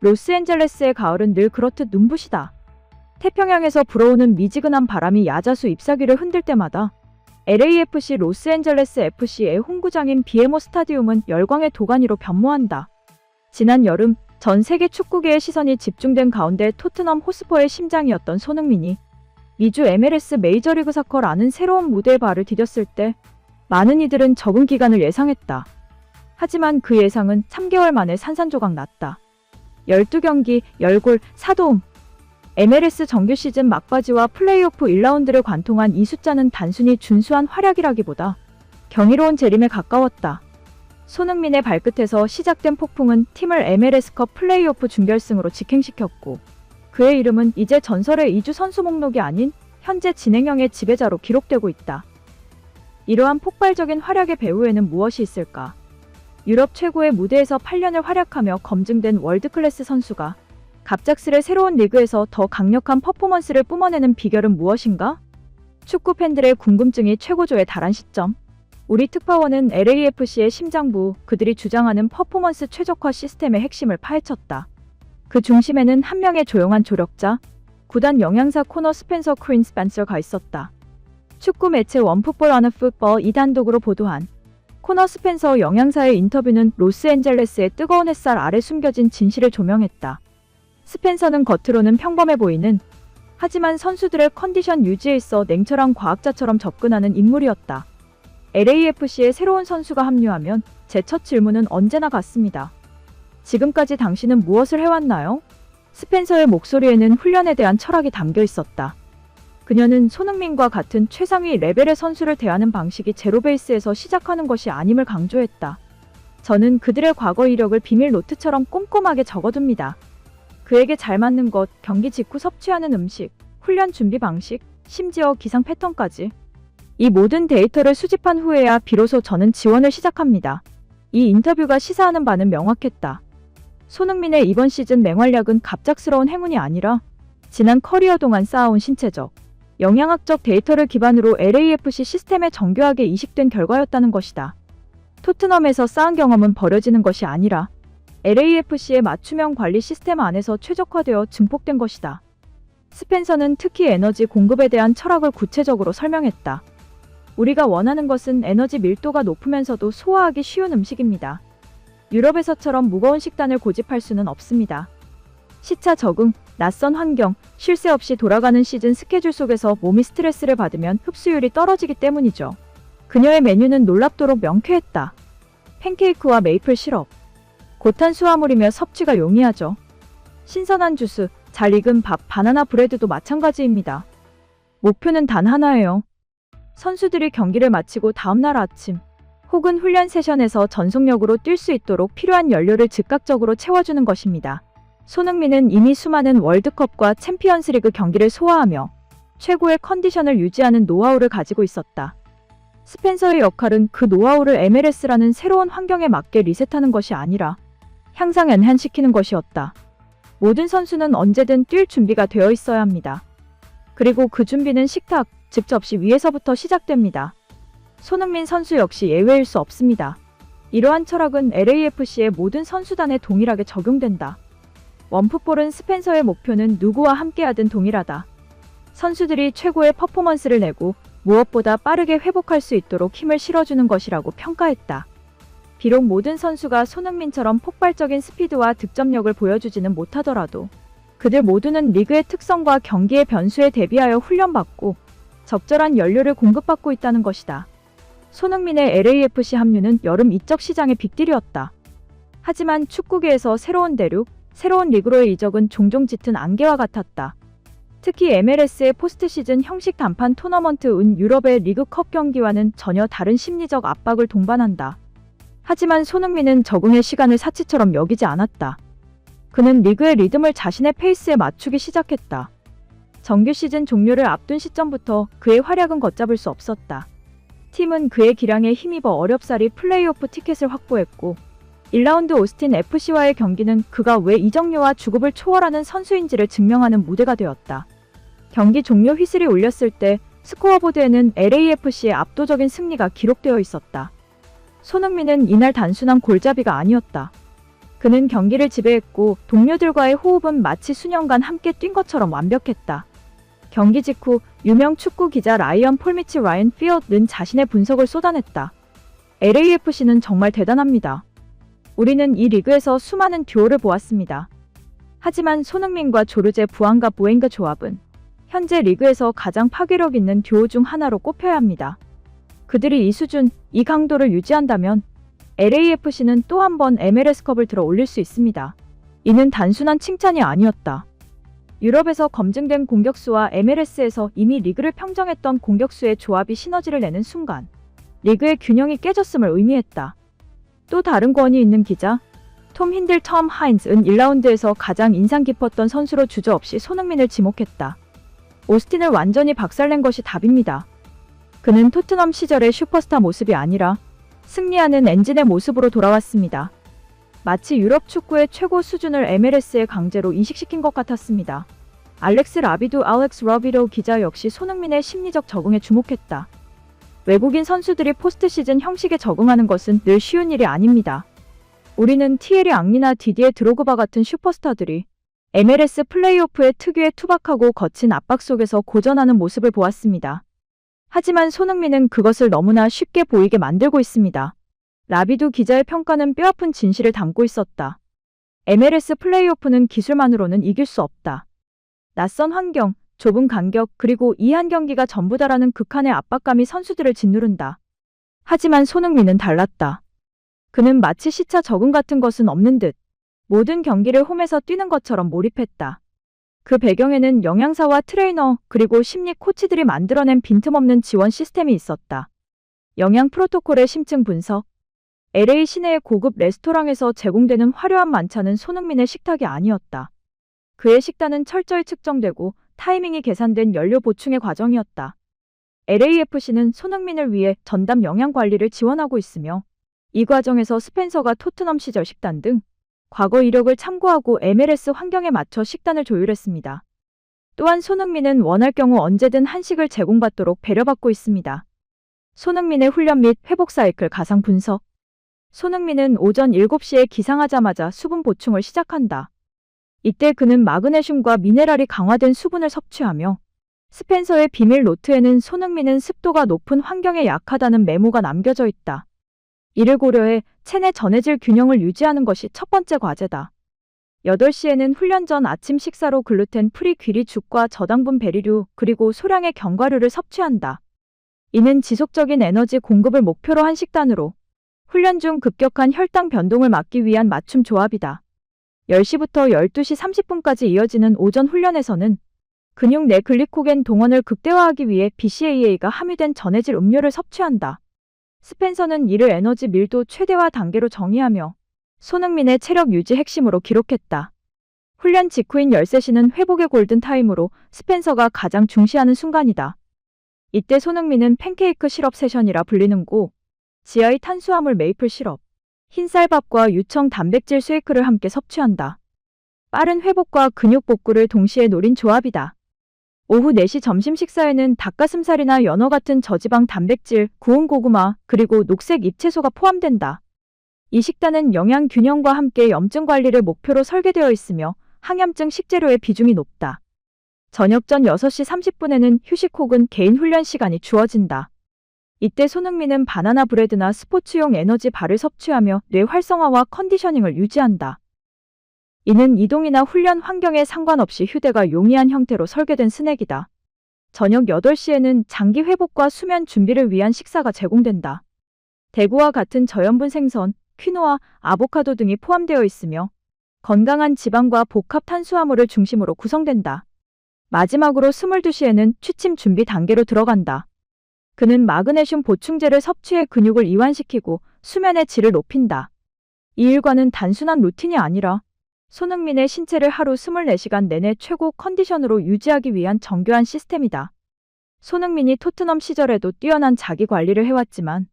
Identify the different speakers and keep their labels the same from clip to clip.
Speaker 1: 로스앤젤레스의 가을은 늘 그렇듯 눈부시다. 태평양에서 불어오는 미지근한 바람이 야자수 잎사귀를 흔들 때마다 LAFC 로스앤젤레스 FC의 홈구장인 BMO 스타디움은 열광의 도가니로 변모한다. 지난 여름 전 세계 축구계의 시선이 집중된 가운데 토트넘 호스퍼의 심장이었던 손흥민이 미주 MLS 메이저리그 사커라는 새로운 무대에 발을 디뎠을 때 많은 이들은 적응 기간을 예상했다. 하지만 그 예상은 3개월 만에 산산조각 났다. 12경기, 10골, 4도움. MLS 정규 시즌 막바지와 플레이오프 1라운드를 관통한 이 숫자는 단순히 준수한 활약이라기보다 경이로운 재림에 가까웠다. 손흥민의 발끝에서 시작된 폭풍은 팀을 MLS컵 플레이오프 준결승으로 직행시켰고 그의 이름은 이제 전설의 이주 선수 목록이 아닌 현재 진행형의 지배자로 기록되고 있다. 이러한 폭발적인 활약의 배후에는 무엇이 있을까? 유럽 최고의 무대에서 8년을 활약하며 검증된 월드클래스 선수가 갑작스레 새로운 리그에서 더 강력한 퍼포먼스를 뿜어내는 비결은 무엇인가? 축구 팬들의 궁금증이 최고조에 달한 시점. 우리 특파원은 LAFC의 심장부, 그들이 주장하는 퍼포먼스 최적화 시스템의 핵심을 파헤쳤다. 그 중심에는 한 명의 조용한 조력자, 구단 영양사 코너 스펜서 퀸 스펜서가 있었다. 축구 매체 원풋볼 어너 풋볼 이단독으로 보도한 코너 스펜서 영양사의 인터뷰는 로스앤젤레스의 뜨거운 햇살 아래 숨겨진 진실을 조명했다. 스펜서는 겉으로는 평범해 보이는, 하지만 선수들의 컨디션 유지에 있어 냉철한 과학자처럼 접근하는 인물이었다. LAFC에 새로운 선수가 합류하면 제 첫 질문은 언제나 같습니다. 지금까지 당신은 무엇을 해왔나요? 스펜서의 목소리에는 훈련에 대한 철학이 담겨 있었다. 그녀는 손흥민과 같은 최상위 레벨의 선수를 대하는 방식이 제로베이스에서 시작하는 것이 아님을 강조했다. 저는 그들의 과거 이력을 비밀 노트처럼 꼼꼼하게 적어둡니다. 그에게 잘 맞는 것, 경기 직후 섭취하는 음식, 훈련 준비 방식, 심지어 기상 패턴까지. 이 모든 데이터를 수집한 후에야 비로소 저는 지원을 시작합니다. 이 인터뷰가 시사하는 바는 명확했다. 손흥민의 이번 시즌 맹활약은 갑작스러운 행운이 아니라 지난 커리어 동안 쌓아온 신체적, 영양학적 데이터를 기반으로 LAFC 시스템에 정교하게 이식된 결과였다는 것이다. 토트넘에서 쌓은 경험은 버려지는 것이 아니라 LAFC의 맞춤형 관리 시스템 안에서 최적화되어 증폭된 것이다. 스펜서는 특히 에너지 공급에 대한 철학을 구체적으로 설명했다. 우리가 원하는 것은 에너지 밀도가 높으면서도 소화하기 쉬운 음식입니다. 유럽에서처럼 무거운 식단을 고집할 수는 없습니다. 시차 적응, 낯선 환경, 쉴 새 없이 돌아가는 시즌 스케줄 속에서 몸이 스트레스를 받으면 흡수율이 떨어지기 때문이죠. 그녀의 메뉴는 놀랍도록 명쾌했다. 팬케이크와 메이플 시럽, 고탄수화물이며 섭취가 용이하죠. 신선한 주스, 잘 익은 밥, 바나나 브레드도 마찬가지입니다. 목표는 단 하나예요. 선수들이 경기를 마치고 다음날 아침 혹은 훈련 세션에서 전속력으로 뛸 수 있도록 필요한 연료를 즉각적으로 채워주는 것입니다. 손흥민은 이미 수많은 월드컵과 챔피언스리그 경기를 소화하며 최고의 컨디션을 유지하는 노하우를 가지고 있었다. 스펜서의 역할은 그 노하우를 MLS라는 새로운 환경에 맞게 리셋하는 것이 아니라 향상 엔한시키는 것이었다. 모든 선수는 언제든 뛸 준비가 되어 있어야 합니다. 그리고 그 준비는 식탁, 즉 접시 위에서부터 시작됩니다. 손흥민 선수 역시 예외일 수 없습니다. 이러한 철학은 LAFC의 모든 선수단에 동일하게 적용된다. 원풋볼은 스펜서의 목표는 누구와 함께하든 동일하다. 선수들이 최고의 퍼포먼스를 내고 무엇보다 빠르게 회복할 수 있도록 힘을 실어주는 것이라고 평가했다. 비록 모든 선수가 손흥민처럼 폭발적인 스피드와 득점력을 보여주지는 못하더라도 그들 모두는 리그의 특성과 경기의 변수에 대비하여 훈련받고 적절한 연료를 공급받고 있다는 것이다. 손흥민의 LAFC 합류는 여름 이적 시장의 빅딜이었다. 하지만 축구계에서 새로운 대륙, 새로운 리그로의 이적은 종종 짙은 안개와 같았다. 특히 MLS의 포스트 시즌 형식 단판 토너먼트은 유럽의 리그컵 경기와는 전혀 다른 심리적 압박을 동반한다. 하지만 손흥민은 적응의 시간을 사치처럼 여기지 않았다. 그는 리그의 리듬을 자신의 페이스에 맞추기 시작했다. 정규 시즌 종료를 앞둔 시점부터 그의 활약은 걷잡을 수 없었다. 팀은 그의 기량에 힘입어 어렵사리 플레이오프 티켓을 확보했고 1라운드 오스틴 FC와의 경기는 그가 왜 이적료와 주급을 초월하는 선수인지를 증명하는 무대가 되었다. 경기 종료 휘슬이 울렸을 때 스코어보드에는 LAFC의 압도적인 승리가 기록되어 있었다. 손흥민은 이날 단순한 골잡이가 아니었다. 그는 경기를 지배했고 동료들과의 호흡은 마치 수년간 함께 뛴 것처럼 완벽했다. 경기 직후 유명 축구 기자 라이언 폴미치 라이언 피어드는 자신의 분석을 쏟아냈다. LAFC는 정말 대단합니다. 우리는 이 리그에서 수많은 듀오를 보았습니다. 하지만 손흥민과 조르제 부안과 보엥가 조합은 현재 리그에서 가장 파괴력 있는 듀오 중 하나로 꼽혀야 합니다. 그들이 이 수준, 이 강도를 유지한다면 LAFC는 또 한 번 MLS컵을 들어 올릴 수 있습니다. 이는 단순한 칭찬이 아니었다. 유럽에서 검증된 공격수와 MLS에서 이미 리그를 평정했던 공격수의 조합이 시너지를 내는 순간 리그의 균형이 깨졌음을 의미했다. 또 다른 권위 있는 기자, 톰 힌들 텀 하인즈는 1라운드에서 가장 인상 깊었던 선수로 주저없이 손흥민을 지목했다. 오스틴을 완전히 박살낸 것이 답입니다. 그는 토트넘 시절의 슈퍼스타 모습이 아니라 승리하는 엔진의 모습으로 돌아왔습니다. 마치 유럽 축구의 최고 수준을 MLS에 강제로 이식시킨 것 같았습니다. 알렉스 러비도 기자 역시 손흥민의 심리적 적응에 주목했다. 외국인 선수들이 포스트 시즌 형식에 적응하는 것은 늘 쉬운 일이 아닙니다. 우리는 티에리 앙리나 디디에 드로그바 같은 슈퍼스타들이 MLS 플레이오프의 특유의 투박하고 거친 압박 속에서 고전하는 모습을 보았습니다. 하지만 손흥민은 그것을 너무나 쉽게 보이게 만들고 있습니다. 라비도 기자의 평가는 뼈아픈 진실을 담고 있었다. MLS 플레이오프는 기술만으로는 이길 수 없다. 낯선 환경, 좁은 간격, 그리고 이 한 경기가 전부다라는 극한의 압박감이 선수들을 짓누른다. 하지만 손흥민은 달랐다. 그는 마치 시차 적응 같은 것은 없는 듯 모든 경기를 홈에서 뛰는 것처럼 몰입했다. 그 배경에는 영양사와 트레이너 그리고 심리 코치들이 만들어낸 빈틈없는 지원 시스템이 있었다. 영양 프로토콜의 심층 분석. LA 시내의 고급 레스토랑에서 제공되는 화려한 만찬은 손흥민의 식탁이 아니었다. 그의 식단은 철저히 측정되고 타이밍이 계산된 연료 보충의 과정이었다. LAFC는 손흥민을 위해 전담 영양 관리를 지원하고 있으며 이 과정에서 스펜서가 토트넘 시절 식단 등 과거 이력을 참고하고 MLS 환경에 맞춰 식단을 조율했습니다. 또한 손흥민은 원할 경우 언제든 한식을 제공받도록 배려받고 있습니다. 손흥민의 훈련 및 회복 사이클 가상 분석. 손흥민은 오전 7시에 기상하자마자 수분 보충을 시작한다. 이때 그는 마그네슘과 미네랄이 강화된 수분을 섭취하며 스펜서의 비밀 노트에는 손흥민은 습도가 높은 환경에 약하다는 메모가 남겨져 있다. 이를 고려해 체내 전해질 균형을 유지하는 것이 첫 번째 과제다. 8시에는 훈련 전 아침 식사로 글루텐 프리 귀리 죽과 저당분 베리류 그리고 소량의 견과류를 섭취한다. 이는 지속적인 에너지 공급을 목표로 한 식단으로 훈련 중 급격한 혈당 변동을 막기 위한 맞춤 조합이다. 10시부터 12시 30분까지 이어지는 오전 훈련에서는 근육 내 글리코겐 동원을 극대화하기 위해 BCAA가 함유된 전해질 음료를 섭취한다. 스펜서는 이를 에너지 밀도 최대화 단계로 정의하며 손흥민의 체력 유지 핵심으로 기록했다. 훈련 직후인 13시는 회복의 골든타임으로 스펜서가 가장 중시하는 순간이다. 이때 손흥민은 팬케이크 시럽 세션이라 불리는 지하의 탄수화물 메이플 시럽, 흰쌀밥과 유청 단백질 쉐이크를 함께 섭취한다. 빠른 회복과 근육 복구를 동시에 노린 조합이다. 오후 4시 점심 식사에는 닭가슴살이나 연어 같은 저지방 단백질, 구운 고구마, 그리고 녹색 잎채소가 포함된다. 이 식단은 영양 균형과 함께 염증 관리를 목표로 설계되어 있으며 항염증 식재료의 비중이 높다. 저녁 전 6시 30분에는 휴식 혹은 개인 훈련 시간이 주어진다. 이때 손흥민은 바나나 브레드나 스포츠용 에너지 바를 섭취하며 뇌 활성화와 컨디셔닝을 유지한다. 이는 이동이나 훈련 환경에 상관없이 휴대가 용이한 형태로 설계된 스낵이다. 저녁 8시에는 장기 회복과 수면 준비를 위한 식사가 제공된다. 대구와 같은 저염분 생선, 퀴노아, 아보카도 등이 포함되어 있으며 건강한 지방과 복합 탄수화물을 중심으로 구성된다. 마지막으로 22시에는 취침 준비 단계로 들어간다. 그는 마그네슘 보충제를 섭취해 근육을 이완시키고 수면의 질을 높인다. 이 일과는 단순한 루틴이 아니라 손흥민의 신체를 하루 24시간 내내 최고 컨디션으로 유지하기 위한 정교한 시스템이다. 손흥민이 토트넘 시절에도 뛰어난 자기 관리를 해왔지만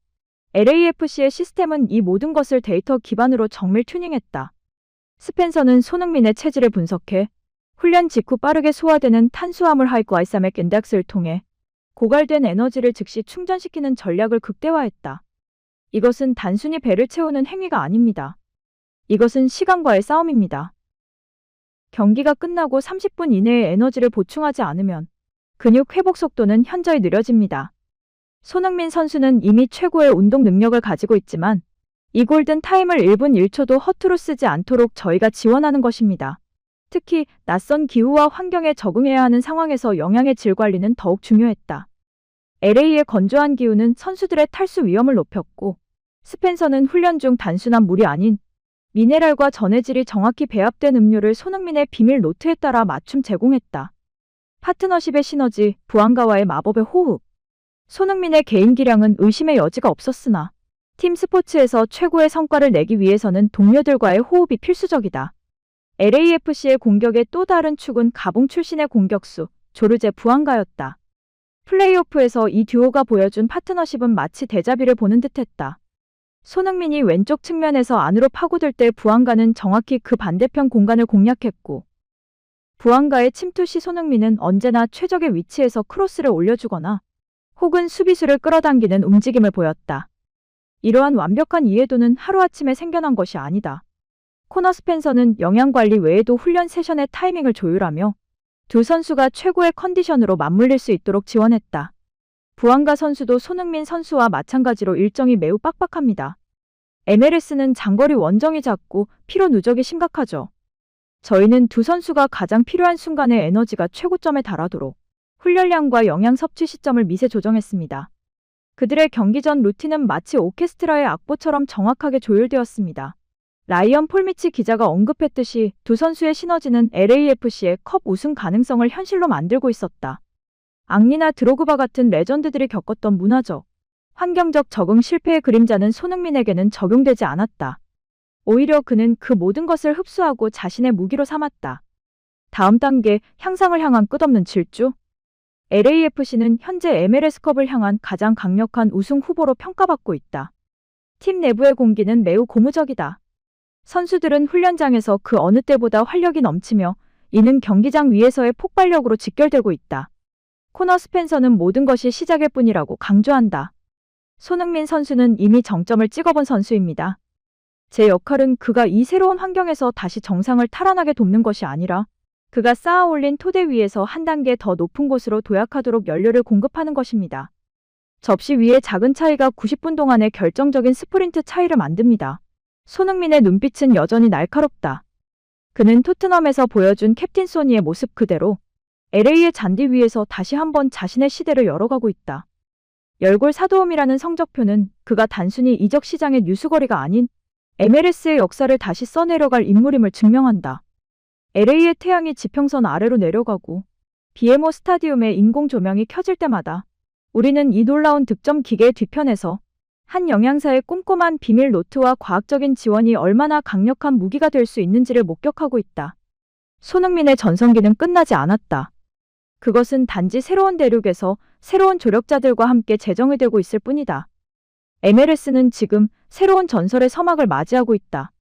Speaker 1: LAFC의 시스템은 이 모든 것을 데이터 기반으로 정밀 튜닝했다. 스펜서는 손흥민의 체질을 분석해 훈련 직후 빠르게 소화되는 탄수화물 하이글라이세믹 인덱스를 통해 고갈된 에너지를 즉시 충전시키는 전략을 극대화했다. 이것은 단순히 배를 채우는 행위가 아닙니다. 이것은 시간과의 싸움입니다. 경기가 끝나고 30분 이내에 에너지를 보충하지 않으면 근육 회복 속도는 현저히 느려집니다. 손흥민 선수는 이미 최고의 운동 능력을 가지고 있지만 이 골든 타임을 1분 1초도 허투루 쓰지 않도록 저희가 지원하는 것입니다. 특히 낯선 기후와 환경에 적응해야 하는 상황에서 영양의 질 관리는 더욱 중요했다. LA의 건조한 기후는 선수들의 탈수 위험을 높였고 스펜서는 훈련 중 단순한 물이 아닌 미네랄과 전해질이 정확히 배합된 음료를 손흥민의 비밀 노트에 따라 맞춤 제공했다. 파트너십의 시너지, 부안가와의 마법의 호흡. 손흥민의 개인 기량은 의심의 여지가 없었으나 팀 스포츠에서 최고의 성과를 내기 위해서는 동료들과의 호흡이 필수적이다. LAFC의 공격의 또 다른 축은 가봉 출신의 공격수 조르제 부안가였다. 플레이오프에서 이 듀오가 보여준 파트너십은 마치 데자비를 보는 듯했다. 손흥민이 왼쪽 측면에서 안으로 파고들 때 부안가는 정확히 그 반대편 공간을 공략했고 부안가의 침투 시 손흥민은 언제나 최적의 위치에서 크로스를 올려주거나 혹은 수비수를 끌어당기는 움직임을 보였다. 이러한 완벽한 이해도는 하루아침에 생겨난 것이 아니다. 코너 스펜서는 영양관리 외에도 훈련 세션의 타이밍을 조율하며 두 선수가 최고의 컨디션으로 맞물릴 수 있도록 지원했다. 부안가 선수도 손흥민 선수와 마찬가지로 일정이 매우 빡빡합니다. MLS는 장거리 원정이 잦고 피로 누적이 심각하죠. 저희는 두 선수가 가장 필요한 순간에 에너지가 최고점에 달하도록 훈련량과 영양 섭취 시점을 미세 조정했습니다. 그들의 경기 전 루틴은 마치 오케스트라의 악보처럼 정확하게 조율되었습니다. 라이언 폴미치 기자가 언급했듯이 두 선수의 시너지는 LAFC의 컵 우승 가능성을 현실로 만들고 있었다. 앙리나 드로그바 같은 레전드들이 겪었던 문화적, 환경적 적응 실패의 그림자는 손흥민에게는 적용되지 않았다. 오히려 그는 그 모든 것을 흡수하고 자신의 무기로 삼았다. 다음 단계, 향상을 향한 끝없는 질주. LAFC는 현재 MLS컵을 향한 가장 강력한 우승 후보로 평가받고 있다. 팀 내부의 공기는 매우 고무적이다. 선수들은 훈련장에서 그 어느 때보다 활력이 넘치며 이는 경기장 위에서의 폭발력으로 직결되고 있다. 코너 스펜서는 모든 것이 시작일 뿐이라고 강조한다. 손흥민 선수는 이미 정점을 찍어본 선수입니다. 제 역할은 그가 이 새로운 환경에서 다시 정상을 탈환하게 돕는 것이 아니라 그가 쌓아 올린 토대 위에서 한 단계 더 높은 곳으로 도약하도록 연료를 공급하는 것입니다. 접시 위의 작은 차이가 90분 동안의 결정적인 스프린트 차이를 만듭니다. 손흥민의 눈빛은 여전히 날카롭다. 그는 토트넘에서 보여준 캡틴 소니의 모습 그대로 LA의 잔디 위에서 다시 한번 자신의 시대를 열어가고 있다. 열골 사도움이라는 성적표는 그가 단순히 이적 시장의 뉴스거리가 아닌 MLS의 역사를 다시 써내려갈 인물임을 증명한다. LA의 태양이 지평선 아래로 내려가고 BMO 스타디움의 인공 조명이 켜질 때마다 우리는 이 놀라운 득점 기계의 뒤편에서 한 영양사의 꼼꼼한 비밀 노트와 과학적인 지원이 얼마나 강력한 무기가 될 수 있는지를 목격하고 있다. 손흥민의 전성기는 끝나지 않았다. 그것은 단지 새로운 대륙에서 새로운 조력자들과 함께 재정의되고 있을 뿐이다. MLS는 지금 새로운 전설의 서막을 맞이하고 있다.